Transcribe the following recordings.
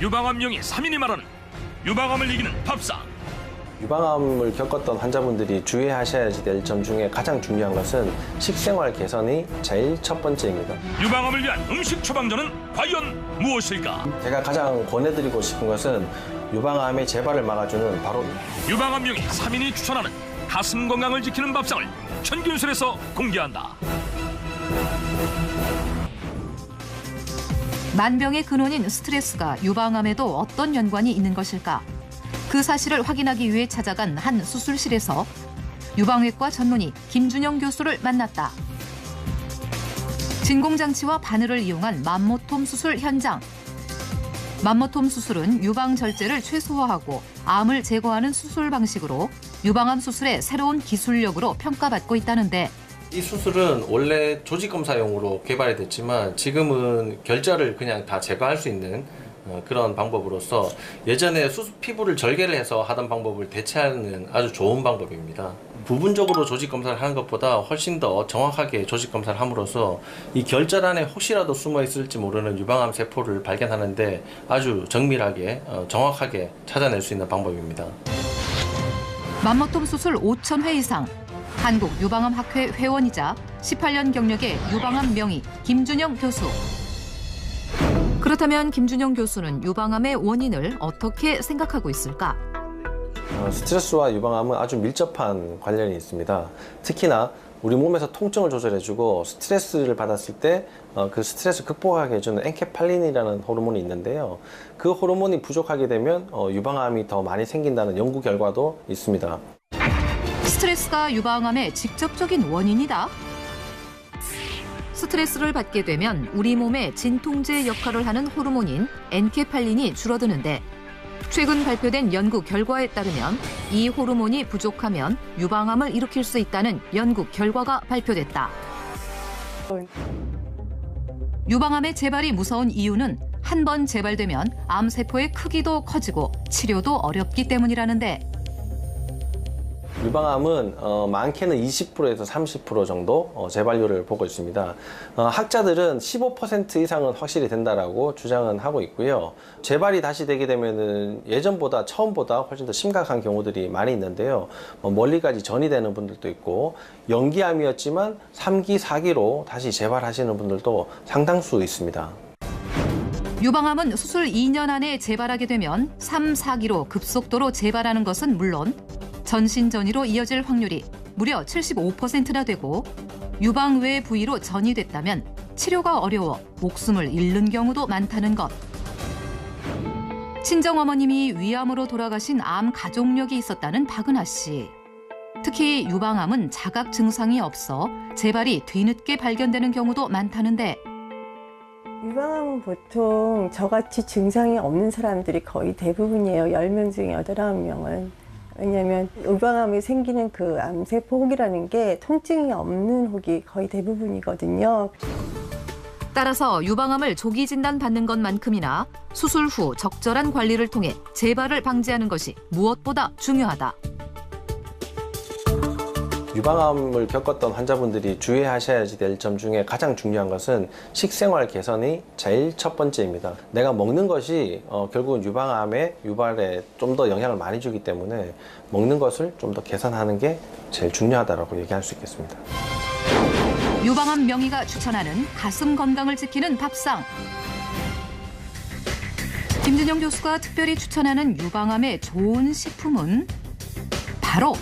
유방암 명의 3인이 말하는 유방암을 이기는 밥상. 유방암을 겪었던 환자분들이 주의하셔야 될 점 중에 가장 중요한 것은 식생활 개선이 제일 첫 번째입니다. 유방암을 위한 음식 처방전은 과연 무엇일까? 제가 가장 권해드리고 싶은 것은 유방암의 재발을 막아주는 바로 유방암 명의 3인이 추천하는 가슴 건강을 지키는 밥상을 천균술에서 공개한다. 만병의 근원인 스트레스가 유방암에도 어떤 연관이 있는 것일까? 그 사실을 확인하기 위해 찾아간 한 수술실에서 유방외과 전문의 김준영 교수를 만났다. 진공장치와 바늘을 이용한 맘모톰 수술 현장. 맘모톰 수술은 유방 절제를 최소화하고 암을 제거하는 수술 방식으로 유방암 수술의 새로운 기술력으로 평가받고 있다는데, 이 수술은 원래 조직검사용으로 개발이 됐지만 지금은 결절을 그냥 다 제거할 수 있는 그런 방법으로서 예전에 피부를 절개를 해서 하던 방법을 대체하는 아주 좋은 방법입니다. 부분적으로 조직검사를 하는 것보다 훨씬 더 정확하게 조직검사를 함으로써 이 결절 안에 혹시라도 숨어 있을지 모르는 유방암 세포를 발견하는 데 아주 정밀하게 정확하게 찾아낼 수 있는 방법입니다. 맘모톰 수술 5,000회 이상, 한국 유방암 학회 회원이자 18년 경력의 유방암 명의 김준영 교수. 그렇다면 김준영 교수는 유방암의 원인을 어떻게 생각하고 있을까? 스트레스와 유방암은 아주 밀접한 관련이 있습니다. 특히나 우리 몸에서 통증을 조절해주고 스트레스를 받았을 때 그 스트레스 극복하게 해주는 엔케팔린이라는 호르몬이 있는데요. 그 호르몬이 부족하게 되면 유방암이 더 많이 생긴다는 연구 결과도 있습니다. 스트레스가 유방암의 직접적인 원인이다. 스트레스를 받게 되면 우리 몸의 진통제 역할을 하는 호르몬인 엔케팔린이 줄어드는데, 최근 발표된 연구 결과에 따르면 이 호르몬이 부족하면 유방암을 일으킬 수 있다는 연구 결과가 발표됐다. 유방암의 재발이 무서운 이유는 한 번 재발되면 암세포의 크기도 커지고 치료도 어렵기 때문이라는데, 유방암은 많게는 20%에서 30% 정도 재발률을 보고 있습니다. 학자들은 15% 이상은 확실히 된다라고 주장은 하고 있고요. 재발이 다시 되게 되면은 예전보다 처음보다 훨씬 더 심각한 경우들이 많이 있는데요. 멀리까지 전이되는 분들도 있고, 연기암이었지만 3기, 4기로 다시 재발하시는 분들도 상당수 있습니다. 유방암은 수술 2년 안에 재발하게 되면 3, 4기로 급속도로 재발하는 것은 물론 전신 전이로 이어질 확률이 무려 75%나 되고, 유방 외 부위로 전이됐다면 치료가 어려워 목숨을 잃는 경우도 많다는 것. 친정어머님이 위암으로 돌아가신 암 가족력이 있었다는 박은하 씨. 특히 유방암은 자각 증상이 없어 재발이 뒤늦게 발견되는 경우도 많다는데, 유방암은 보통 저같이 증상이 없는 사람들이 거의 대부분이에요. 10명 중에 8, 9명은. 왜냐하면 유방암이 생기는 그 암세포 혹이라는 게 통증이 없는 혹이 거의 대부분이거든요. 따라서 유방암을 조기 진단받는 것만큼이나 수술 후 적절한 관리를 통해 재발을 방지하는 것이 무엇보다 중요하다. 유방암을 겪었던 환자분들이 주의하셔야 될 점 중에 가장 중요한 것은 식생활 개선이 제일 첫 번째입니다. 내가 먹는 것이 결국은 유방암의 유발에 좀 더 영향을 많이 주기 때문에 먹는 것을 좀 더 개선하는 게 제일 중요하다고 얘기할 수 있겠습니다. 유방암 명의가 추천하는 가슴 건강을 지키는 밥상. 김준영 교수가 특별히 추천하는 유방암에 좋은 식품은 바로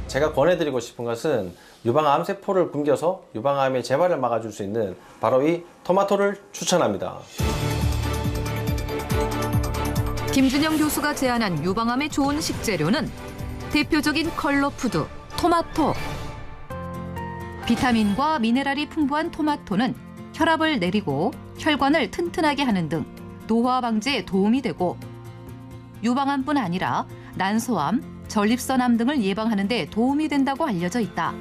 제가 권해드리고 싶은 것은 유방암 세포를 굶겨서 유방암의 재발을 막아줄 수 있는 바로 이 토마토를 추천합니다. 김준영 교수가 제안한 유방암에 좋은 식재료는 대표적인 컬러푸드 토마토. 비타민과 미네랄이 풍부한 토마토는 혈압을 내리고 혈관을 튼튼하게 하는 등 노화 방지에 도움이 되고, 유방암뿐 아니라 난소암, 전립선암 등을 예방하는 데 도움이 된다고 알려져 있다.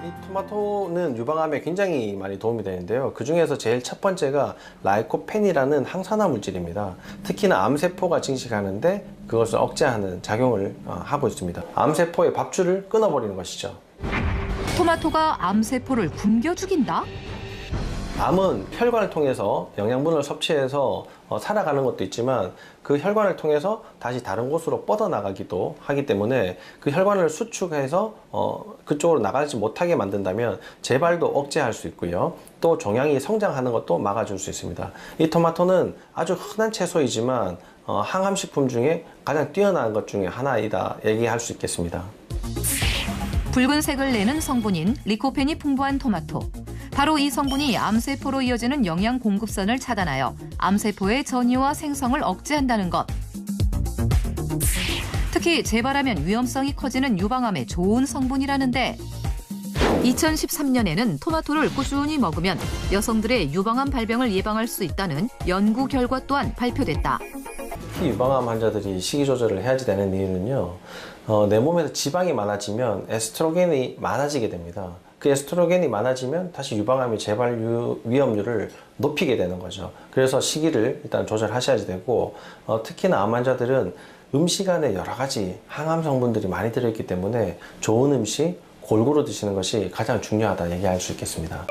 이 토마토는 유방암에 굉장히 많이 도움이 되는데요. 그 중에서 제일 첫 번째가 라이코펜이라는 항산화 물질입니다. 특히나 암세포가 증식하는데 그것을 억제하는 작용을 하고 있습니다. 암세포의 밥줄을 끊어버리는 것이죠. 토마토가 암세포를 굶겨 죽인다? 암은 혈관을 통해서 영양분을 섭취해서 살아가는 것도 있지만 그 혈관을 통해서 다시 다른 곳으로 뻗어나가기도 하기 때문에 그 혈관을 수축해서 그쪽으로 나가지 못하게 만든다면 재발도 억제할 수 있고요. 또 종양이 성장하는 것도 막아줄 수 있습니다. 이 토마토는 아주 흔한 채소이지만 항암식품 중에 가장 뛰어난 것 중에 하나이다 얘기할 수 있겠습니다. 붉은색을 내는 성분인 리코펜이 풍부한 토마토. 바로 이 성분이 암세포로 이어지는 영양 공급선을 차단하여 암세포의 전이와 생성을 억제한다는 것. 특히 재발하면 위험성이 커지는 유방암에 좋은 성분이라는데 2013년에는 토마토를 꾸준히 먹으면 여성들의 유방암 발병을 예방할 수 있다는 연구 결과 또한 발표됐다. 특히 유방암 환자들이 식이 조절을 해야지 되는 이유는요. 내 몸에서 지방이 많아지면 에스트로겐이 많아지게 됩니다. 그 에스트로겐이 많아지면 다시 유방암의 재발 위험률을 높이게 되는 거죠. 그래서 식이를 일단 조절하셔야지 되고 특히나 암 환자들은 음식 안에 여러 가지 항암 성분들이 많이 들어있기 때문에 좋은 음식 골고루 드시는 것이 가장 중요하다 얘기할 수 있겠습니다.